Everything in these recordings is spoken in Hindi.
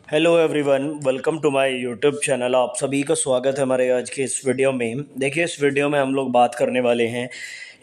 Hello everyone, welcome to my YouTube channel. आप सभी का स्वागत है हमारे आज के इस वीडियो में। देखिए, इस वीडियो में हम लोग बात करने वाले हैं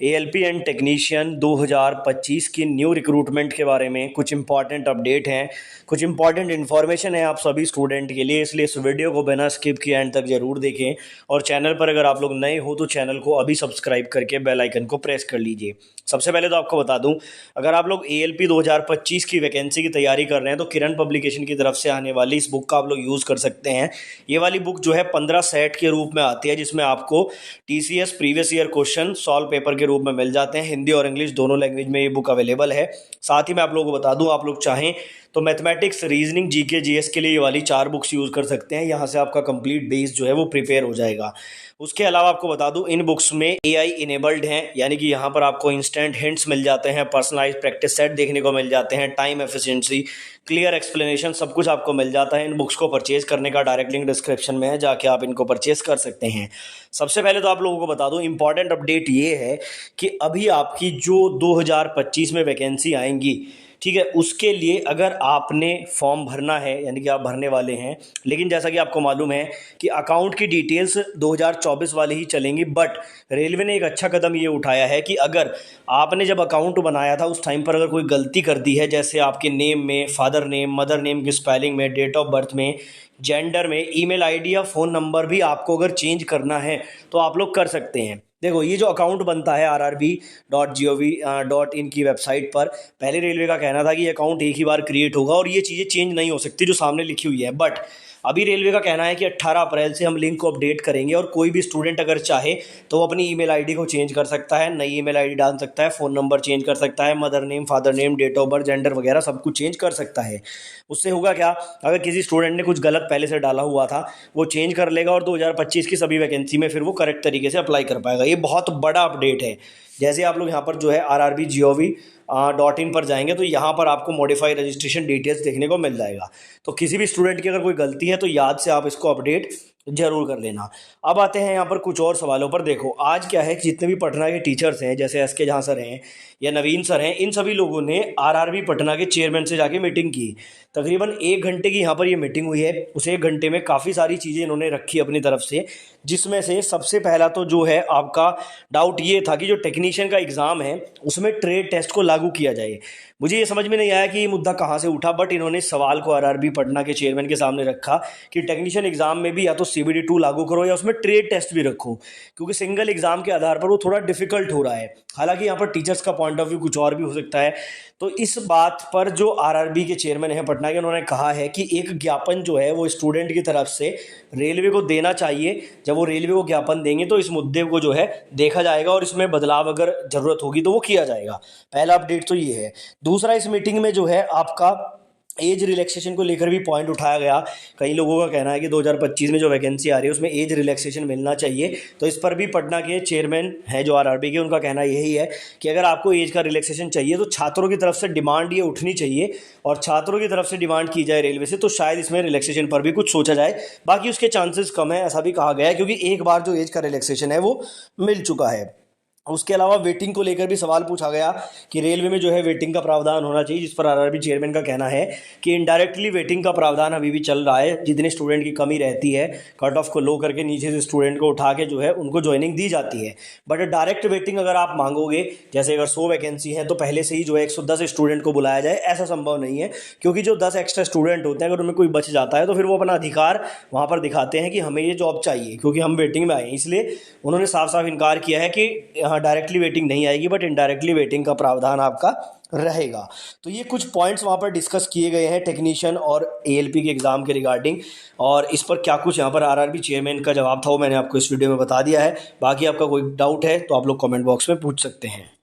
एएलपी एंड टेक्नीशियन 2025 की न्यू रिक्रूटमेंट के बारे में। कुछ इंपॉर्टेंट अपडेट हैं, कुछ इंपॉर्टेंट इन्फॉर्मेशन है आप सभी स्टूडेंट के लिए, इसलिए इस वीडियो को बिना स्किप किए एंड तक ज़रूर देखें। और चैनल पर अगर आप लोग नए हो तो चैनल को अभी सब्सक्राइब करके बेल आइकन को प्रेस कर लीजिए। सबसे पहले तो आपको बता दूं, अगर आप लोग एएलपी 2025 की वैकेंसी की तैयारी कर रहे हैं तो किरण पब्लिकेशन की तरफ से आने वाली इस बुक का आप लोग यूज़ कर सकते हैं। ये वाली बुक जो है 15 सेट के रूप में आती है, जिसमें आपको TCS previous year question solve paper के रूप में मिल जाते हैं। हिंदी और इंग्लिश दोनों लैंग्वेज में ये बुक अवेलेबल है। साथ ही मैं आप लोगों को बता दूं, आप लोग चाहें तो मैथमेटिक्स, रीजनिंग, जीके, जीएस के लिए ये वाली 4 बुक्स यूज़ कर सकते हैं। यहाँ से आपका कंप्लीट बेस जो है वो प्रिपेयर हो जाएगा। उसके अलावा आपको बता दूं, इन बुक्स में एआई इनेबल्ड हैं, यानी कि यहाँ पर आपको इंस्टेंट हिंट्स मिल जाते हैं, पर्सनलाइज्ड प्रैक्टिस सेट देखने को मिल जाते हैं, टाइम एफिशिएंसी, क्लियर एक्सप्लेनेशन, सब कुछ आपको मिल जाता है। इन बुक्स को परचेज करने का डायरेक्ट लिंक डिस्क्रिप्शन में है, जाके आप इनको परचेज कर सकते हैं। सबसे पहले तो आप लोगों को बता दूं, इंपॉर्टेंट अपडेट ये है कि अभी आपकी जो 2025 में वैकेंसी आएंगी, ठीक है, उसके लिए अगर आपने फॉर्म भरना है, यानी कि आप भरने वाले हैं, लेकिन जैसा कि आपको मालूम है कि अकाउंट की डिटेल्स 2024 वाले ही चलेंगी। बट रेलवे ने एक अच्छा कदम ये उठाया है कि अगर आपने जब अकाउंट बनाया था उस टाइम पर अगर कोई गलती कर दी है, जैसे आपके नेम में, फादर नेम, मदर नेम की स्पेलिंग में, डेट ऑफ बर्थ में, जेंडर में, ईमेल आईडी या फ़ोन नंबर भी आपको अगर चेंज करना है तो आप लोग कर सकते हैं। देखो, ये जो अकाउंट बनता है rrb.gov.in की वेबसाइट पर, पहले रेलवे का कहना था कि ये अकाउंट एक ही बार क्रिएट होगा और ये चीज़ें चेंज नहीं हो सकती जो सामने लिखी हुई है। बट अभी रेलवे का कहना है कि 18 अप्रैल से हम लिंक को अपडेट करेंगे और कोई भी स्टूडेंट अगर चाहे तो वो अपनी ईमेल आईडी को चेंज कर सकता है, नई ईमेल आईडी डाल सकता है, फ़ोन नंबर चेंज कर सकता है, mother name, father name, date of birth, gender वगैरह सब कुछ चेंज कर सकता है। उससे होगा क्या, अगर किसी स्टूडेंट ने कुछ गलत पहले से डाला हुआ था वो चेंज कर लेगा और 2025 की सभी वैकेंसी में फिर वो करेक्ट तरीके से अप्लाई कर पाएगा। ये बहुत बड़ा अपडेट है। जैसे आप लोग यहाँ पर जो है rrb.gov.in पर जाएंगे तो यहाँ पर आपको मॉडिफाई रजिस्ट्रेशन डिटेल्स देखने को मिल जाएगा। तो किसी भी स्टूडेंट की अगर कोई गलती है तो याद से आप इसको अपडेट जरूर कर लेना। अब आते हैं यहाँ पर कुछ और सवालों पर। देखो, आज क्या है कि जितने भी पटना के टीचर्स हैं, जैसे एसके झा सर हैं या नवीन सर हैं, इन सभी लोगों ने आरआरबी पटना के चेयरमैन से जाके मीटिंग की। तकरीबन 1 घंटे की यहाँ पर ये मीटिंग हुई है। उस 1 घंटे में काफ़ी सारी चीज़ें इन्होंने रखी अपनी तरफ से, जिसमें से सबसे पहला तो जो है आपका डाउट ये था कि जो टेक्नीशियन का एग्ज़ाम है उसमें ट्रेड टेस्ट को लागू किया जाए। मुझे ये समझ में नहीं आया कि ये मुद्दा कहाँ से उठा, बट इन्होंने सवाल को आरआरबी पटना के चेयरमैन के सामने रखा कि टेक्नीशियन एग्जाम में भी या तो सीबीडी 2 लागू करो या उसमें ट्रेड टेस्ट भी रखो, क्योंकि सिंगल एग्जाम के आधार पर वो थोड़ा डिफिकल्ट हो रहा है। हालांकि यहाँ पर टीचर्स का पॉइंट ऑफ व्यू कुछ और भी हो सकता है। तो इस बात पर जो आरआरबी के चेयरमैन हैं पटना के, उन्होंने कहा है कि एक ज्ञापन जो है वो स्टूडेंट की तरफ से रेलवे को देना चाहिए। जब वो रेलवे को ज्ञापन देंगे तो इस मुद्दे को जो है देखा जाएगा और इसमें बदलाव अगर ज़रूरत होगी तो वो किया जाएगा। पहला अपडेट तो ये है। दूसरा, इस मीटिंग में जो है आपका एज रिलैक्सेशन को लेकर भी पॉइंट उठाया गया। कई लोगों का कहना है कि 2025 में जो वैकेंसी आ रही है उसमें एज रिलैक्सेशन मिलना चाहिए। तो इस पर भी पटना के चेयरमैन हैं जो आरआरबी के, उनका कहना यही है कि अगर आपको एज का रिलैक्सेशन चाहिए तो छात्रों की तरफ से डिमांड ये उठनी चाहिए, और छात्रों की तरफ से डिमांड की जाए रेलवे से तो शायद इसमें रिलैक्सेशन पर भी कुछ सोचा जाए। बाकी उसके चांसेस कम है, ऐसा भी कहा गया है, क्योंकि एक बार जो एज का रिलैक्सेशन है वो मिल चुका है। उसके अलावा वेटिंग को लेकर भी सवाल पूछा गया कि रेलवे में जो है वेटिंग का प्रावधान होना चाहिए, जिस पर आरआरबी चेयरमैन का कहना है कि इनडायरेक्टली वेटिंग का प्रावधान अभी भी चल रहा है। जितने स्टूडेंट की कमी रहती है, कट ऑफ को लो करके नीचे से स्टूडेंट को उठा के जो है उनको ज्वाइनिंग दी जाती है। बट डायरेक्ट वेटिंग अगर आप मांगोगे, जैसे अगर 100 वैकेंसी है तो पहले से ही जो है 110 स्टूडेंट को बुलाया जाए, ऐसा संभव नहीं है, क्योंकि जो 10 एक्स्ट्रा स्टूडेंट होते हैं अगर उनमें कोई बच जाता है तो फिर वो अपना अधिकार वहाँ पर दिखाते हैं कि हमें ये जॉब चाहिए क्योंकि हम वेटिंग में आए हैं। इसलिए उन्होंने साफ साफ इनकार किया है कि हाँ, डायरेक्टली वेटिंग नहीं आएगी, बट इनडायरेक्टली वेटिंग का प्रावधान आपका रहेगा। तो ये कुछ पॉइंट्स वहाँ पर डिस्कस किए गए हैं टेक्नीशियन और एएलपी के एग्ज़ाम के रिगार्डिंग, और इस पर क्या कुछ यहाँ पर आरआरबी चेयरमैन का जवाब था वो मैंने आपको इस वीडियो में बता दिया है। बाकी आपका कोई डाउट है तो आप लोग कमेंट बॉक्स में पूछ सकते हैं।